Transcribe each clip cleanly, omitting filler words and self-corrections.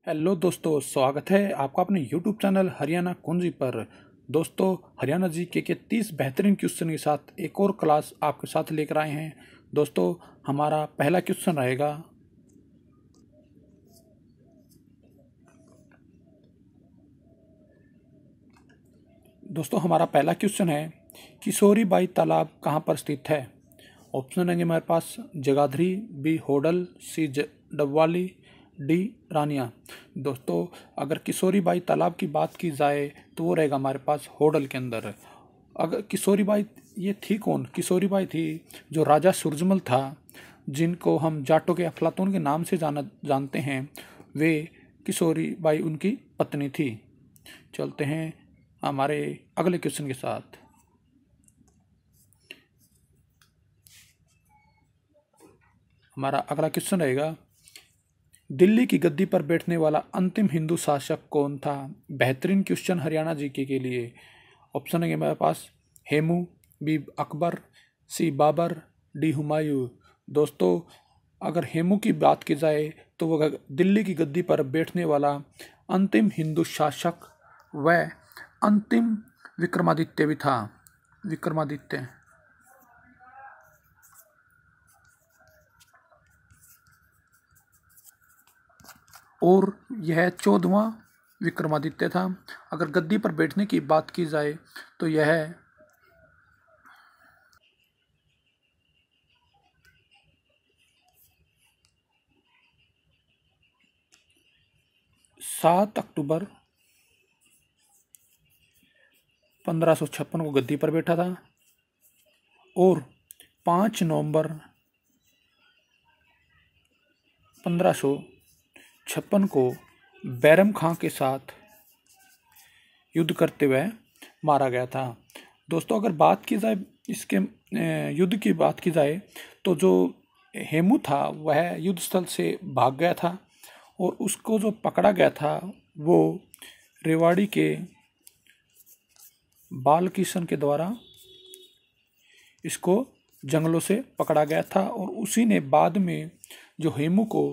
Hello दोस्तों, स्वागत है आपका अपने यूट्यूब चैनल हरियाणा कुंजी पर। दोस्तों, हरियाणा जीके के 30 बेहतरीन क्वेश्चन के साथ एक और क्लास आपके साथ लेकर आए हैं। दोस्तों, हमारा पहला क्वेश्चन रहेगा। दोस्तों, हमारा पहला क्वेश्चन है, किशोरीबाई तालाब कहाँ पर स्थित है? ऑप्शन रहेंगे हमारे पास जगाधरी, बी होडल, सी डबवाली, डी रानिया। दोस्तों, अगर किशोरीबाई तालाब की बात की जाए तो वो रहेगा हमारे पास होडल के अंदर। अगर किशोरीबाई ये थी कौन? किशोरीबाई थी जो राजा सूरजमल था, जिनको हम जाटों के अफलातून के नाम से जानते हैं। वे किशोरीबाई उनकी पत्नी थी। चलते हैं हमारे अगले क्वेश्चन के साथ। हमारा अगला क्वेश्चन रहेगा, दिल्ली की गद्दी पर बैठने वाला अंतिम हिंदू शासक कौन था? बेहतरीन क्वेश्चन हरियाणा जीके के लिए। ऑप्शन है मेरे पास हेमू, बी अकबर, सी बाबर, डी हुमायूं। दोस्तों, अगर हेमू की बात की जाए तो वह दिल्ली की गद्दी पर बैठने वाला अंतिम हिंदू शासक व अंतिम विक्रमादित्य भी था। विक्रमादित्य। और यह 14वां विक्रमादित्य था। अगर गद्दी पर बैठने की बात की जाए तो यह 7 अक्टूबर 1556 को गद्दी पर बैठा था और 5 नवंबर 1556 को बैरम खां के साथ युद्ध करते हुए मारा गया था। दोस्तों, अगर बात की जाए इसके युद्ध की बात की जाए तो जो हेमू था वह युद्ध स्थल से भाग गया था और उसको जो पकड़ा गया था वो रेवाड़ी के बालकिशन के द्वारा इसको जंगलों से पकड़ा गया था। और उसी ने बाद में जो हेमू को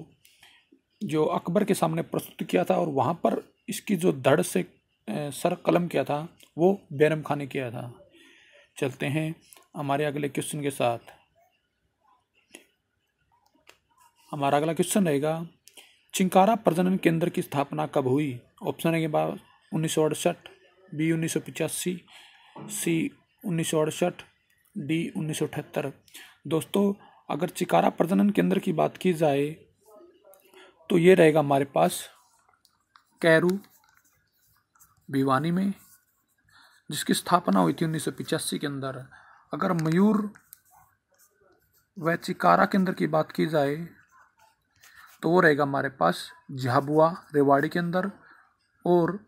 जो अकबर के सामने प्रस्तुत किया था और वहाँ पर इसकी जो धड़ से सर कलम किया था वो बैरम खां ने किया था। चलते हैं हमारे अगले क्वेश्चन के साथ। हमारा अगला क्वेश्चन रहेगा, चिंकारा प्रजनन केंद्र की स्थापना कब हुई? ऑप्शन है के बाद 1968, बी 1985, सी 1968, डी 1978। दोस्तों, अगर चिंकारा प्रजनन केंद्र की बात की जाए तो ये रहेगा हमारे पास कैरू भिवानी में, जिसकी स्थापना हुई थी 1985 के अंदर। अगर मयूर व चिकारा केंद्र की बात की जाए तो वो रहेगा हमारे पास झाबुआ रेवाड़ी के अंदर। और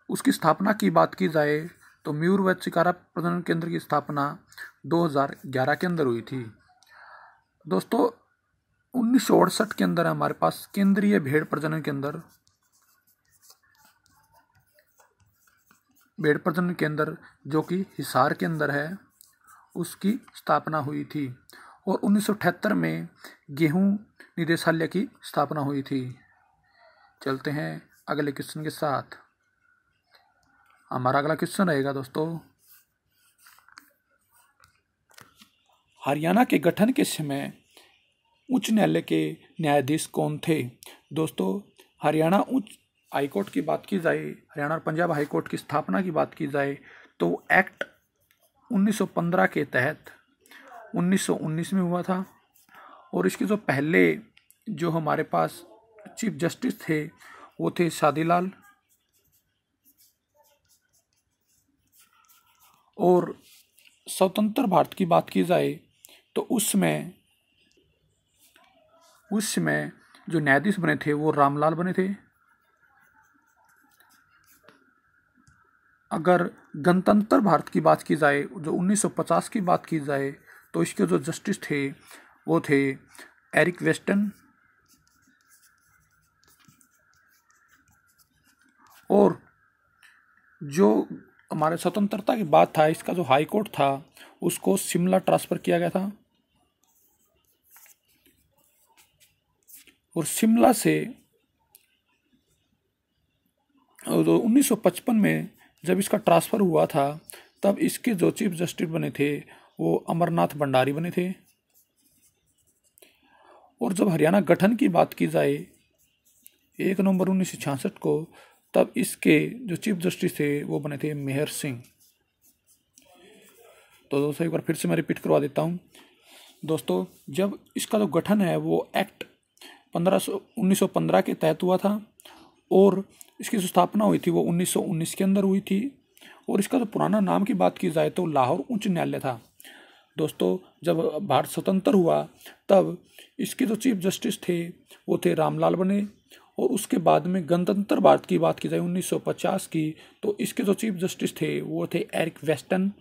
उसकी स्थापना की बात की जाए तो मयूर व चिकारा प्रजनन केंद्र की स्थापना 2011 के अंदर हुई थी। दोस्तों, 1968 के अंदर हमारे पास केंद्रीय भेड़ प्रजनन केंद्र जो कि हिसार के अंदर है, उसकी स्थापना हुई थी। और 1978 में गेहूं निदेशालय की स्थापना हुई थी। चलते हैं अगले क्वेश्चन के साथ। हमारा अगला क्वेश्चन रहेगा दोस्तों, हरियाणा के गठन के समय उच्च न्यायालय के न्यायाधीश कौन थे? दोस्तों, हरियाणा उच्च हाईकोर्ट की बात की जाए, हरियाणा और पंजाब हाईकोर्ट की स्थापना की बात की जाए तो एक्ट 1915 के तहत 1919 में हुआ था। और इसके जो पहले जो हमारे पास चीफ जस्टिस थे वो थे शादीलाल। और स्वतंत्र भारत की बात की जाए तो उसमें जो न्यायाधीश बने थे वो रामलाल बने थे। अगर गणतंत्र भारत की बात की जाए, जो 1950 की बात की जाए, तो इसके जो जस्टिस थे वो थे एरिक वेस्टन। और जो हमारे स्वतंत्रता की बात था, इसका जो हाई कोर्ट था उसको शिमला ट्रांसफ़र किया गया था। और शिमला से 1955 में जब इसका ट्रांसफ़र हुआ था तब इसके जो चीफ जस्टिस बने थे वो अमरनाथ भंडारी बने थे। और जब हरियाणा गठन की बात की जाए 1 नवंबर 1966 को, तब इसके जो चीफ जस्टिस थे वो बने थे मेहर सिंह। तो दोस्तों एक बार फिर से मैं रिपीट करवा देता हूँ। दोस्तों जब इसका जो गठन है वो एक्ट 1915 के तहत हुआ था और इसकी जो स्थापना हुई थी वो 1919 के अंदर हुई थी। और इसका जो पुराना नाम की बात की जाए तो लाहौर उच्च न्यायालय था। दोस्तों जब भारत स्वतंत्र हुआ तब इसके जो चीफ जस्टिस थे वो थे रामलाल बने। और उसके बाद में गणतंत्र भारत की बात की जाए 1950 की, तो इसके जो चीफ जस्टिस थे वो थे एरिक वेस्टन।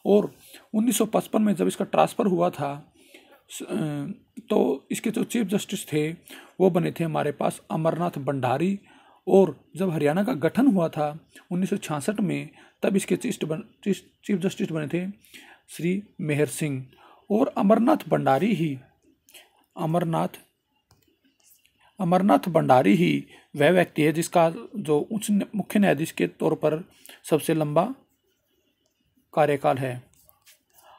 और 1955 में जब इसका ट्रांसफ़र हुआ था तो इसके जो चीफ जस्टिस थे वो बने थे हमारे पास अमरनाथ भंडारी। और जब हरियाणा का गठन हुआ था 1966 में, तब इसके चीफ जस्टिस बने थे श्री मेहर सिंह। और अमरनाथ भंडारी ही वह व्यक्ति है जिसका जो मुख्य न्यायाधीश के तौर पर सबसे लंबा कार्यकाल है।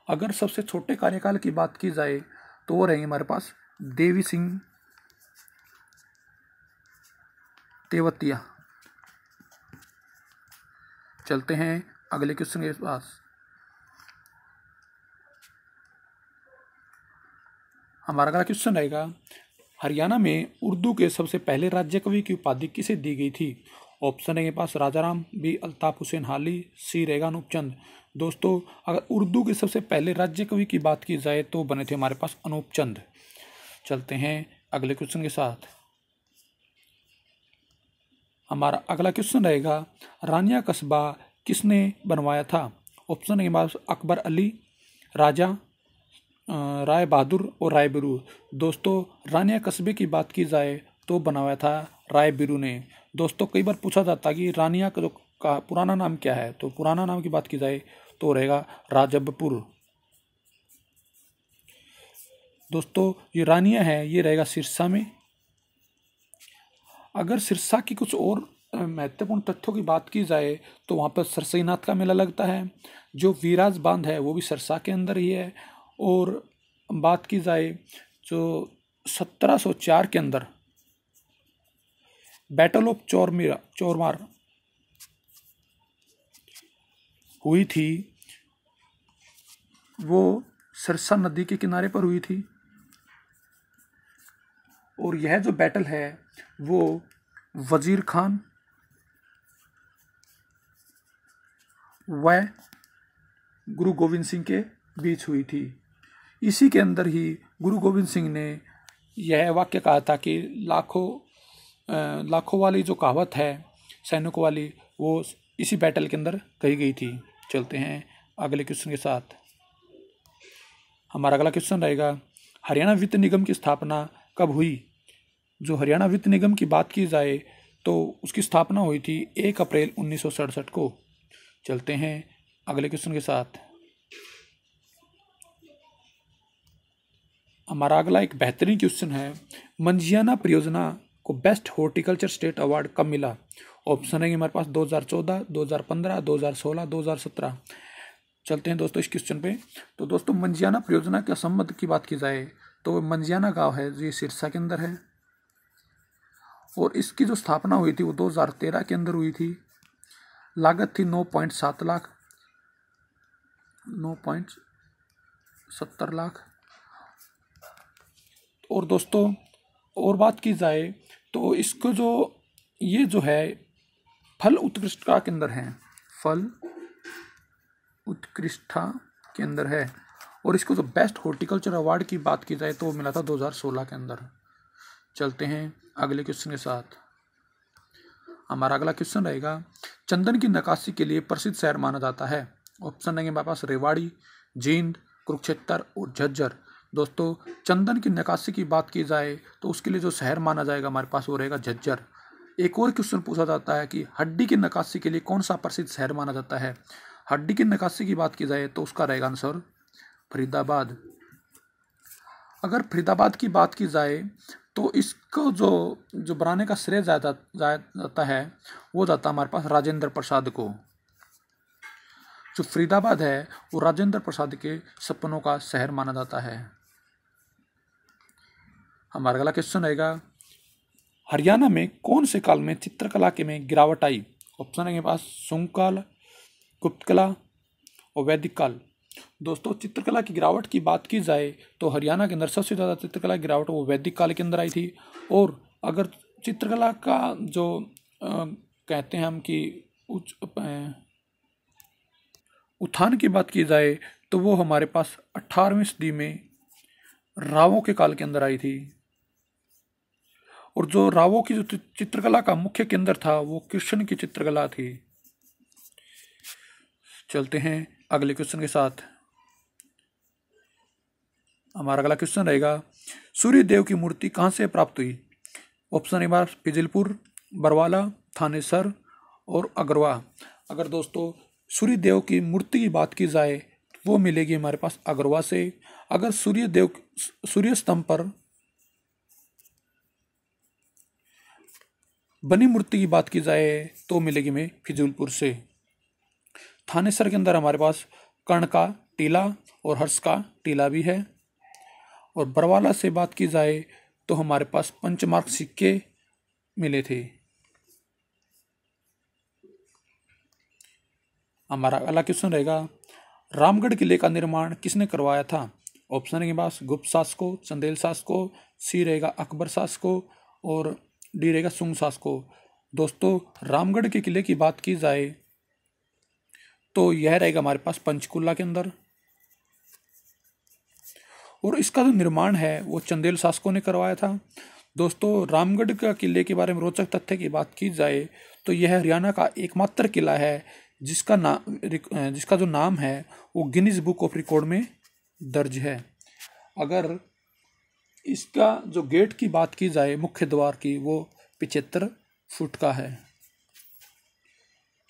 अगर सबसे छोटे कार्यकाल की बात की जाए तो वो रहेंगे हमारे पास देवी सिंह तेवतिया। चलते हैं अगले क्वेश्चन के पास। हमारा अगला क्वेश्चन रहेगा हरियाणा में उर्दू के सबसे पहले राज्य कवि की उपाधि किसे दी गई थी? ऑप्शन है के पास राजाराम, बी अल्ताफ हुसैन हाली, सी रहेगा अनूपचंद। दोस्तों अगर उर्दू के सबसे पहले राज्य कवि की बात की जाए तो बने थे हमारे पास अनूपचंद। चलते हैं अगले क्वेश्चन के साथ। हमारा अगला क्वेश्चन रहेगा रानिया कस्बा किसने बनवाया था? ऑप्शन है के पास अकबर अली, राजा राय बहादुर और राय बिरू। दोस्तों रानिया कस्बे की बात की जाए तो बनवाया था राय बिरू ने। दोस्तों कई बार पूछा जाता कि रानिया का पुराना नाम क्या है, तो पुराना नाम की बात की जाए तो रहेगा राजबपुर। दोस्तों ये रानिया है ये रहेगा सिरसा में। अगर सिरसा की कुछ और महत्वपूर्ण तथ्यों की बात की जाए तो वहाँ पर सरसईनाथ का मेला लगता है। जो वीराज बांध है वो भी सिरसा के अंदर ही है। और बात की जाए जो 1704 के अंदर बैटल ऑफ चोरमार हुई थी, वो सिरसा नदी के किनारे पर हुई थी। और यह जो बैटल है वो वजीर खान व गुरु गोविंद सिंह के बीच हुई थी। इसी के अंदर ही गुरु गोविंद सिंह ने यह वाक्य कहा था कि लाखों वाली जो कहावत है सैनिकों वाली, वो इसी बैटल के अंदर कही गई थी। चलते हैं अगले क्वेश्चन के साथ। हमारा अगला क्वेश्चन रहेगा हरियाणा वित्त निगम की स्थापना कब हुई? जो हरियाणा वित्त निगम की बात की जाए तो उसकी स्थापना हुई थी 1 अप्रैल 1967 को। चलते हैं अगले क्वेश्चन के साथ। हमारा अगला एक बेहतरीन क्वेश्चन है मंजियाना परियोजना को बेस्ट हॉर्टिकल्चर स्टेट अवार्ड कब मिला? ऑप्शन है हमारे पास 2014, 2015, 2016, 2017। चलते हैं दोस्तों इस क्वेश्चन पे। तो दोस्तों मंजियाना परियोजना के संबंध की बात की जाए तो मंजियाना गांव है जो ये सिरसा के अंदर है। और इसकी जो स्थापना हुई थी वो 2013 के अंदर हुई थी। लागत थी 9.7 लाख, 9.70 लाख। और दोस्तों और बात की जाए तो इसको ये जो है फल उत्कृष्टता के अंदर है, फल उत्कृष्टता के अंदर है। और इसको जो बेस्ट हॉर्टिकल्चर अवार्ड की बात की जाए तो वो मिला था 2016 के अंदर। चलते हैं अगले क्वेश्चन के साथ। हमारा अगला क्वेश्चन रहेगा चंदन की नक्काशी के लिए प्रसिद्ध शहर माना जाता है। ऑप्शन है हमारे पास रेवाड़ी, जींद, कुरुक्षेत्र और झज्जर। दोस्तों चंदन की नक्काशी की बात की जाए तो उसके लिए जो शहर माना जाएगा हमारे पास वो रहेगा झज्जर। एक और क्वेश्चन पूछा जाता है कि हड्डी की नक्काशी के लिए कौन सा प्रसिद्ध शहर माना जाता है? हड्डी की नक्काशी की बात की जाए तो उसका रहेगा आंसर फरीदाबाद। अगर फरीदाबाद की बात की जाए तो इसको जो जो बनाने का श्रेय जाता है वो जाता है हमारे पास राजेंद्र प्रसाद को। जो फरीदाबाद है वो राजेंद्र प्रसाद के सपनों का शहर माना जाता है। हमारा अगला क्वेश्चन रहेगा, हरियाणा में कौन से काल में चित्रकला के में गिरावट आई? ऑप्शन है के पास शुंग काल, गुप्त कला और वैदिक काल। दोस्तों, चित्रकला की गिरावट की बात की जाए तो हरियाणा के अंदर सबसे ज़्यादा चित्रकला की गिरावट वो वैदिक काल के अंदर आई थी। और अगर चित्रकला का जो कहते हैं हम कि उत्थान की बात की जाए तो वो हमारे पास 18वीं सदी में रावों के काल के अंदर आई थी। और जो रावों की जो चित्रकला का मुख्य केंद्र था वो कृष्ण की चित्रकला थी। चलते हैं अगले क्वेश्चन के साथ। हमारा अगला क्वेश्चन रहेगा, सूर्य देव की मूर्ति कहाँ से प्राप्त हुई? ऑप्शन ए बार फिजिलपुर, बरवाला, थानेसर और अगरवा। अगर दोस्तों सूर्य देव की मूर्ति की बात की जाए वो मिलेगी हमारे पास अगरवा से। अगर सूर्य स्तंभ पर बनी मूर्ति की बात की जाए तो मिलेगी हमें फिजिलपुर से। थानेसर के अंदर हमारे पास कर्ण का टीला और हर्ष का टीला भी है। और बरवाला से बात की जाए तो हमारे पास पंचमार्क सिक्के मिले थे। हमारा अगला क्वेश्चन रहेगा, रामगढ़ किले का निर्माण किसने करवाया था? ऑप्शन के पास गुप्त शासकों, चंदेल शासकों, सी रहेगा अकबर शासकों और डी रहेगा शुंग शासकों। दोस्तों, रामगढ़ के किले की बात की जाए तो यह रहेगा हमारे पास पंचकुला के अंदर। और इसका जो निर्माण है वो चंदेल शासकों ने करवाया था। दोस्तों, रामगढ़ का किले के बारे में रोचक तथ्य की बात की जाए तो यह हरियाणा का एकमात्र किला है जिसका जो नाम है वो गिनीज बुक ऑफ रिकॉर्ड में दर्ज है। अगर इसका जो गेट की बात की जाए मुख्य द्वार की वो 75 फुट का है।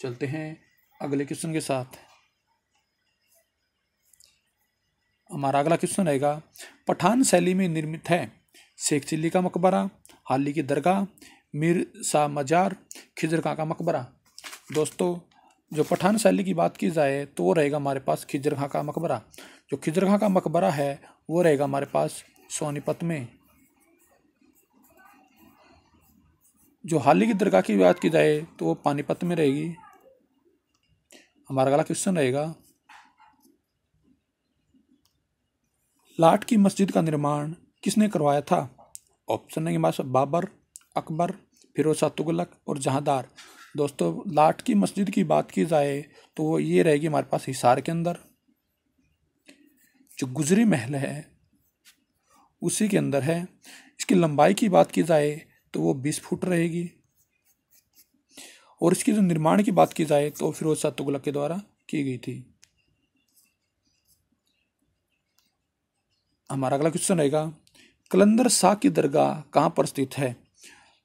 चलते हैं अगले क्वेश्चन के साथ। हमारा अगला क्वेश्चन रहेगा, पठान शैली में निर्मित है शेख चिल्ली का मकबरा, हाली की दरगाह, मीर शाह मजार, खिजर खां का मकबरा। दोस्तों, जो पठान शैली की बात की जाए तो वो रहेगा हमारे पास खिजर खां का मकबरा। जो खिजर खां का मकबरा है वो रहेगा हमारे पास सोनीपत में। जो हाली की दरगाह की बात की जाए तो वो पानीपत में रहेगी। हमारा अगला क्वेश्चन रहेगा, लाट की मस्जिद का निर्माण किसने करवाया था? ऑप्शन है हमारे पास बाबर, अकबर, फिरोज शाह तुगलक और जहांदार। दोस्तों, लाट की मस्जिद की बात की जाए तो वो ये रहेगी हमारे पास हिसार के अंदर। जो गुजरी महल है उसी के अंदर है। इसकी लंबाई की बात की जाए तो वो 20 फुट रहेगी। और इसकी जो निर्माण की बात की जाए तो फिरोज शाह तुगलक के द्वारा की गई थी। हमारा अगला क्वेश्चन रहेगा, कलंदर शाह की दरगाह कहाँ पर स्थित है?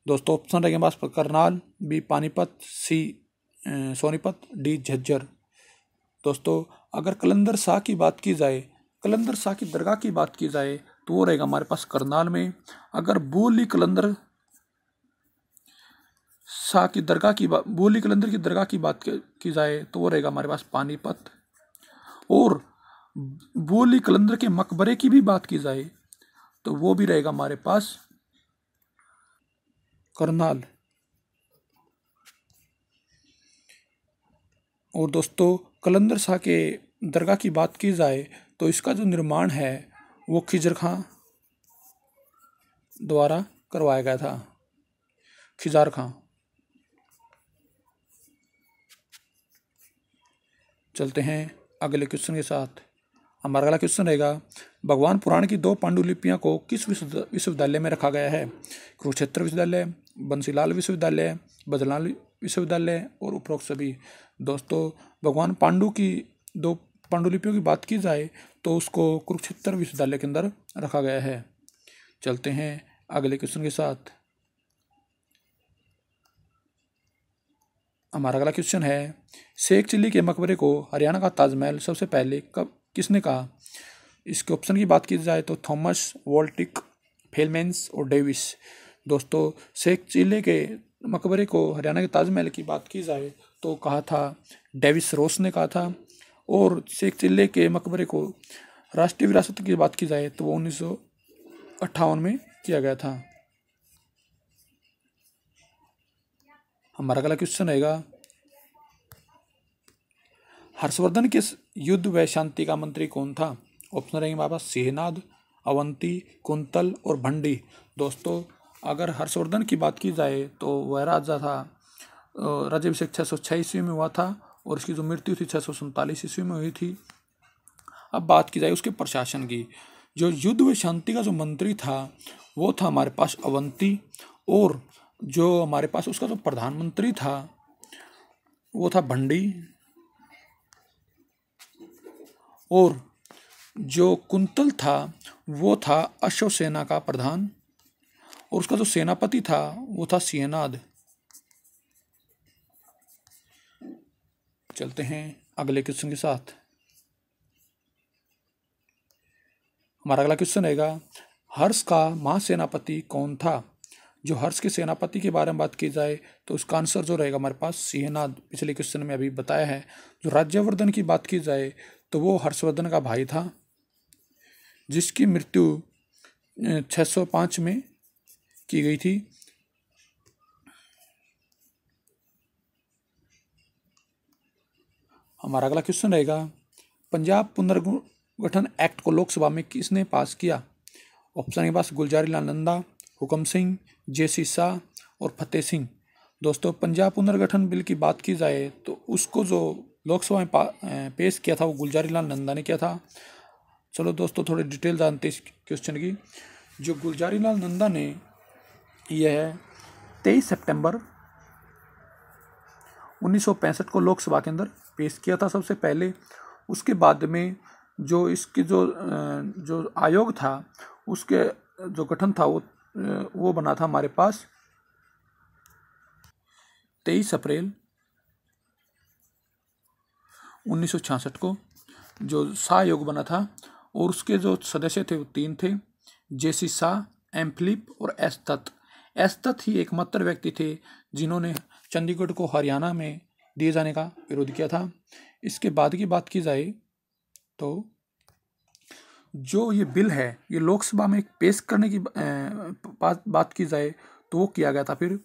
दोस्तों, ऑप्शन रहेंगे हमारे पास करनाल, बी पानीपत, सी सोनीपत, डी झज्जर। दोस्तों, अगर कलंदर शाह की बात की जाए, कलंदर शाह की दरगाह की बात की जाए तो वो रहेगा हमारे पास करनाल में। अगर बोली कलंदर की दरगाह की बात की जाए तो वो रहेगा हमारे पास पानीपत। और बोली कलंदर के मकबरे की भी बात की जाए तो वो भी रहेगा हमारे पास करनाल। और दोस्तों, कलंदर शाह के दरगाह की बात की जाए तो इसका जो निर्माण है वो खिजर खां द्वारा करवाया गया था, खिजार खां। चलते हैं अगले क्वेश्चन के साथ। हमारा अगला क्वेश्चन रहेगा, भगवान पुराण की 2 पांडुलिपियां को किस विश्वविद्यालय में रखा गया है? कुरुक्षेत्र विश्वविद्यालय, बंसीलाल विश्वविद्यालय, बद्रीलाल विश्वविद्यालय और उपरोक्त सभी। दोस्तों, भगवान पांडु की 2 पांडुलिपियों की बात की जाए तो उसको कुरुक्षेत्र विश्वविद्यालय के अंदर रखा गया है। चलते हैं अगले क्वेश्चन के साथ। हमारा अगला क्वेश्चन है, शेख चिल्ली के मकबरे को हरियाणा का ताजमहल सबसे पहले कब किसने कहा? इसके ऑप्शन की बात की जाए तो थॉमस, वॉल्टिक, फेलमेंस और डेविस। दोस्तों शेख चिल्ले के मकबरे को हरियाणा के ताजमहल की बात की जाए तो कहा था डेविस रोस ने कहा था, और शेख चिल्ले के मकबरे को राष्ट्रीय विरासत की बात की जाए तो वो 1958 में किया गया था। हमारा अगला क्वेश्चन रहेगा, हर्षवर्धन के युद्ध व शांति का मंत्री कौन था? ऑप्शन रहेंगे हमारे पास सिंहनाद, अवंती, कुंतल और भंडी। दोस्तों अगर हर्षवर्धन की बात की जाए तो वह राजा था, राज्याभिषेक 606 ईस्वी में हुआ था और उसकी जो मृत्यु थी 647 ईस्वी में हुई थी। अब बात की जाए उसके प्रशासन की, जो युद्ध व शांति का जो मंत्री था वो था हमारे पास अवंती, और जो हमारे पास उसका जो प्रधानमंत्री था वो था भंडी, और जो कुंतल था वो था अश्व सेना का प्रधान, और उसका जो सेनापति था वो था सिंहनाद। चलते हैं अगले क्वेश्चन के साथ। हमारा अगला क्वेश्चन रहेगा, हर्ष का महासेनापति कौन था? जो हर्ष के सेनापति के बारे में बात की जाए तो उसका आंसर जो रहेगा हमारे पास सिंहनाद, पिछले क्वेश्चन में अभी बताया है। जो राज्यवर्धन की बात की जाए तो वो हर्षवर्धन का भाई था, जिसकी मृत्यु 605 में की गई थी। हमारा अगला क्वेश्चन रहेगा, पंजाब पुनर्गठन एक्ट को लोकसभा में किसने पास किया? ऑप्शन के पास गुलजारी लाल नंदा, हुकम सिंह, जेसी शाह और फतेह सिंह। दोस्तों पंजाब पुनर्गठन बिल की बात की जाए तो उसको जो लोकसभा में पेश किया था वो गुलजारी लाल नंदा ने किया था। चलो दोस्तों थोड़ी डिटेल जानते हैं इस क्वेश्चन की। जो गुलजारी लाल नंदा ने यह 23 सितंबर 1965 को लोकसभा के अंदर पेश किया था सबसे पहले। उसके बाद में जो इसके जो आयोग था उसके जो गठन था वो बना था हमारे पास 23 अप्रैल 1966 को, जो शाह आयोग बना था, और उसके जो सदस्य थे वो 3 थे, जेसी शाह, एम फिलिप और एस तत्। एस तत् ही एकमात्र व्यक्ति थे जिन्होंने चंडीगढ़ को हरियाणा में दिए जाने का विरोध किया था। इसके बाद की बात की जाए तो जो ये बिल है ये लोकसभा में पेश करने की बात की जाए तो वो किया गया था फिर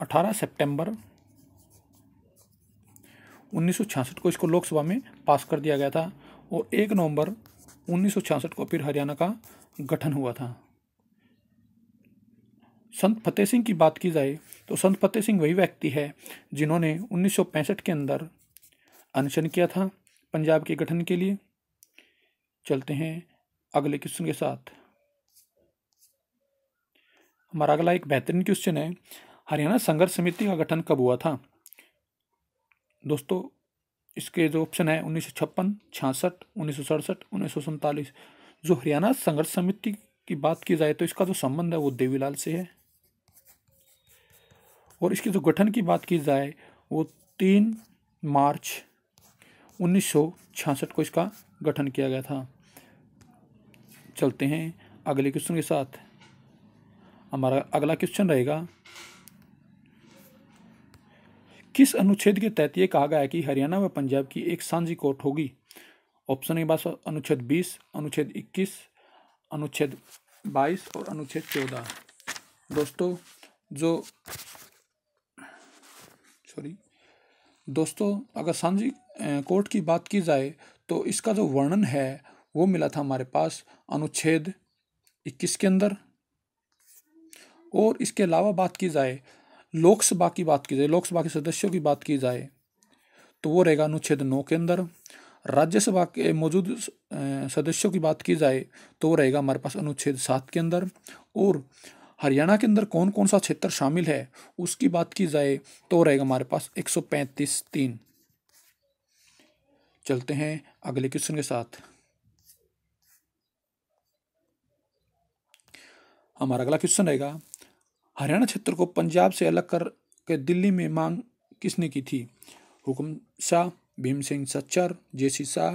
18 सितंबर 1966 को इसको लोकसभा में पास कर दिया गया था, और 1 नवंबर 1966 को फिर हरियाणा का गठन हुआ था। संत फतेह सिंह की बात की जाए तो संत फतेह सिंह वही व्यक्ति है जिन्होंने 1965 के अंदर अनशन किया था पंजाब के गठन के लिए। चलते हैं अगले क्वेश्चन के साथ। हमारा अगला एक बेहतरीन क्वेश्चन है, हरियाणा संघर्ष समिति का गठन कब हुआ था? दोस्तों इसके जो ऑप्शन है 1956, 66, 1967, 1947। जो हरियाणा संघर्ष समिति की बात की जाए तो इसका जो संबंध है वो देवीलाल से है, और इसके जो गठन की बात की जाए वो 3 मार्च 1966 को इसका गठन किया गया था। चलते हैं अगले क्वेश्चन के साथ। हमारा अगला क्वेश्चन रहेगा, किस अनुच्छेद के तहत ये कहा गया है कि हरियाणा व पंजाब की एक साझी कोर्ट होगी? ऑप्शन के पास अनुच्छेद 20, अनुच्छेद 21, अनुच्छेद 22 और अनुच्छेद 14। दोस्तों अगर साझी कोर्ट की बात की जाए तो इसका जो वर्णन है वो मिला था हमारे पास अनुच्छेद 21 के अंदर, और इसके अलावा बात की जाए लोकसभा के सदस्यों की बात की जाए तो वो रहेगा अनुच्छेद 9 के अंदर। राज्यसभा के मौजूद सदस्यों की बात की जाए तो वो रहेगा हमारे पास अनुच्छेद 7 के अंदर, और हरियाणा के अंदर कौन कौन सा क्षेत्र शामिल है उसकी बात की जाए तो रहेगा हमारे पास 135(3). चलते हैं अगले क्वेश्चन के साथ। हमारा अगला क्वेश्चन रहेगा, हरियाणा क्षेत्र को पंजाब से अलग कर के दिल्ली में मांग किसने की थी? हुकम शाह, भीम सिंह सच्चर, जेसी शाह,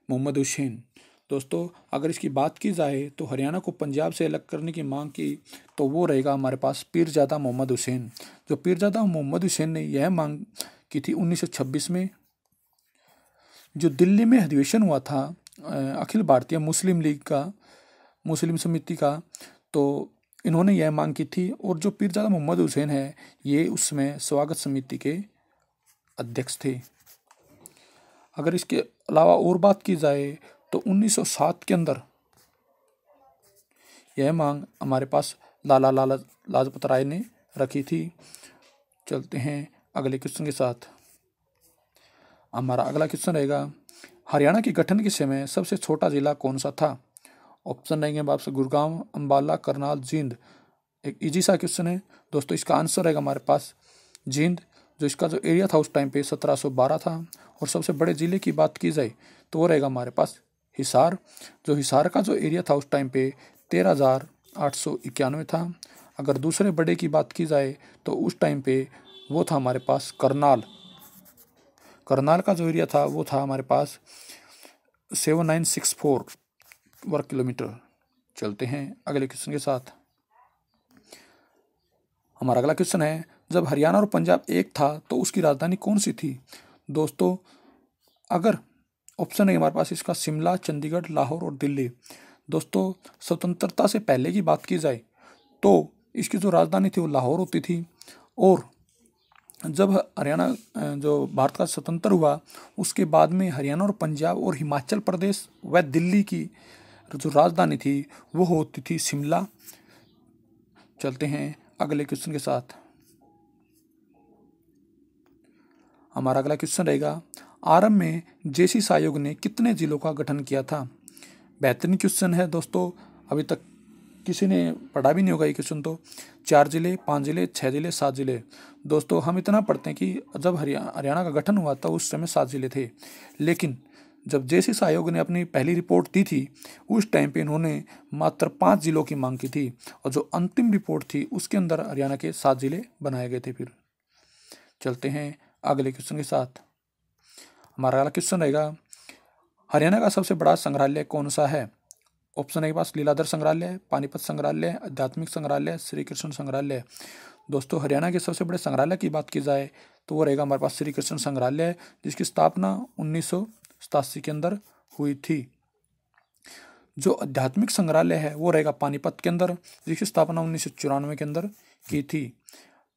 मोहम्मद हुसैन। दोस्तों अगर इसकी बात की जाए तो हरियाणा को पंजाब से अलग करने की मांग की तो वो रहेगा हमारे पास पीरजादा मोहम्मद हुसैन। जो पीरजादा मोहम्मद हुसैन ने यह मांग की थी 1926 में, जो दिल्ली में अधिवेशन हुआ था अखिल भारतीय मुस्लिम लीग का, मुस्लिम समिति का, तो इन्होंने यह मांग की थी। और जो पीरजादा मोहम्मद हुसैन है ये उसमें स्वागत समिति के अध्यक्ष थे। अगर इसके अलावा और बात की जाए तो 1907 के अंदर यह मांग हमारे पास लाला लाजपत राय ने रखी थी। चलते हैं अगले क्वेश्चन के साथ। हमारा अगला क्वेश्चन रहेगा हरियाणा के गठन के समय सबसे छोटा जिला कौन सा था? ऑप्शन रहेंगे आपसे गुड़गांव, अंबाला, करनाल, जींद। एक इजी सा क्वेश्चन है दोस्तों। इसका आंसर रहेगा हमारे पास जींद। जो इसका जो एरिया था उस टाइम पे 1712 था। और सबसे बड़े जिले की बात की जाए तो वो रहेगा हमारे पास हिसार। जो हिसार का जो एरिया था उस टाइम पे 13,891 था। अगर दूसरे बड़े की बात की जाए तो उस टाइम पे वो था हमारे पास करनाल। करनाल का जो एरिया था वो था हमारे पास 7964 वर्ग किलोमीटर। चलते हैं अगले क्वेश्चन के साथ। हमारा अगला क्वेश्चन है जब हरियाणा और पंजाब एक था तो उसकी राजधानी कौन सी थी? दोस्तों अगर ऑप्शन है हमारे पास इसका शिमला, चंडीगढ़, लाहौर और दिल्ली। दोस्तों स्वतंत्रता से पहले की बात की जाए तो इसकी जो राजधानी थी वो लाहौर होती थी। और जब हरियाणा जो भारत का स्वतंत्र हुआ उसके बाद में हरियाणा और पंजाब और हिमाचल प्रदेश व दिल्ली की जो राजधानी थी वो होती थी शिमला। चलते हैं अगले क्वेश्चन के साथ। हमारा अगला क्वेश्चन रहेगा आरंभ में जेसीस आयोग ने कितने जिलों का गठन किया था? बेहतरीन क्वेश्चन है दोस्तों। अभी तक किसी ने पढ़ा भी नहीं होगा ये क्वेश्चन। तो 4 जिले, 5 जिले, 6 जिले, 7 जिले। दोस्तों हम इतना पढ़ते हैं कि जब हरियाणा का गठन हुआ था उस समय 7 जिले थे। लेकिन जब जेसीस आयोग ने अपनी पहली रिपोर्ट दी थी उस टाइम पे इन्होंने मात्र 5 जिलों की मांग की थी। और जो अंतिम रिपोर्ट थी उसके अंदर हरियाणा के 7 जिले बनाए गए थे। फिर चलते हैं अगले क्वेश्चन के साथ। हमारा अगला क्वेश्चन रहेगा हरियाणा का सबसे बड़ा संग्रहालय कौन सा है? ऑप्शन है के पास लीलाधर संग्रहालय, पानीपत संग्रहालय, आध्यात्मिक संग्रहालय, श्री कृष्ण संग्रहालय। दोस्तों हरियाणा के सबसे बड़े संग्रहालय की बात की जाए तो वो रहेगा हमारे पास श्री कृष्ण संग्रहालय, जिसकी स्थापना 1987 के अंदर हुई थी। जो आध्यात्मिक संग्रहालय है वो रहेगा पानीपत के अंदर, जिसकी स्थापना 1994 के अंदर की थी।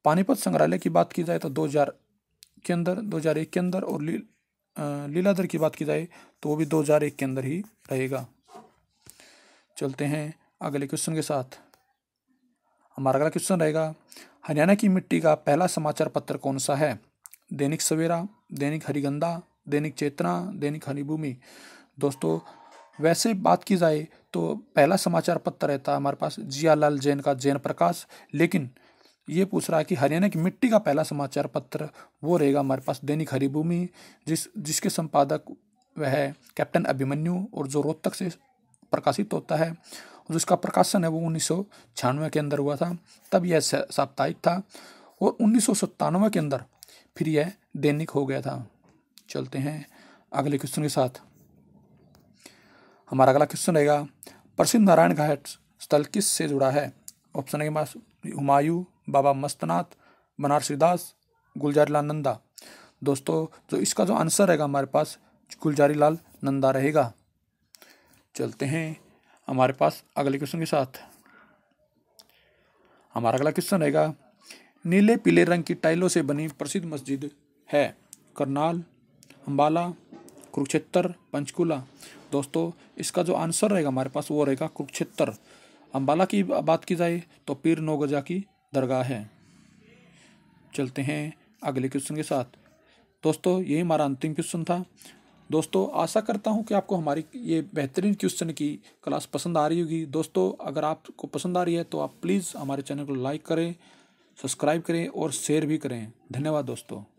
पानीपत संग्रहालय की बात की जाए तो 2001 के अंदर और लीलाधर की बात की जाए तो वो भी 2001 के अंदर ही रहेगा। चलते हैं अगले क्वेश्चन के साथ। हमारा अगला क्वेश्चन रहेगा हरियाणा की मिट्टी का पहला समाचार पत्र कौन सा है? दैनिक सवेरा, दैनिक हरिगंधा, दैनिक चेतना, दैनिक हरिभूमि। दोस्तों वैसे बात की जाए तो पहला समाचार पत्र रहता है हमारे पास जियालाल जैन का जैन प्रकाश। लेकिन ये पूछ रहा है कि हरियाणा की मिट्टी का पहला समाचार पत्र वो रहेगा हमारे पास दैनिक हरिभूमि, जिसके संपादक वह है कैप्टन अभिमन्यु और जो रोहतक से प्रकाशित होता है। और जिसका प्रकाशन है वो 1996 के अंदर हुआ था, तब यह साप्ताहिक था। और 1997 के अंदर फिर यह दैनिक हो गया था। चलते हैं अगले क्वेश्चन के साथ। हमारा अगला क्वेश्चन रहेगा प्रसिद्ध नारायण घाट स्थल किस से जुड़ा है? ऑप्शन है हमारे पास हुमायूं, बाबा मस्तनाथ, बनारसी दास, गुलजारी लाल नंदा। दोस्तों जो इसका जो आंसर रहेगा हमारे पास गुलजारी लाल नंदा रहेगा। चलते हैं हमारे पास अगले क्वेश्चन के साथ। हमारा अगला क्वेश्चन रहेगा नीले पीले रंग की टाइलों से बनी प्रसिद्ध मस्जिद है? करनाल, अंबाला, कुरुक्षेत्र, पंचकुला। दोस्तों इसका जो आंसर रहेगा हमारे पास वो रहेगा कुरुक्षेत्र। अंबाला की बात की जाए तो पीर नौगजा की दरगाह है। चलते हैं अगले क्वेश्चन के साथ। दोस्तों यही हमारा अंतिम क्वेश्चन था। दोस्तों आशा करता हूं कि आपको हमारी ये बेहतरीन क्वेश्चन की क्लास पसंद आ रही होगी। दोस्तों अगर आपको पसंद आ रही है तो आप प्लीज़ हमारे चैनल को लाइक करें, सब्सक्राइब करें और शेयर भी करें। धन्यवाद दोस्तों।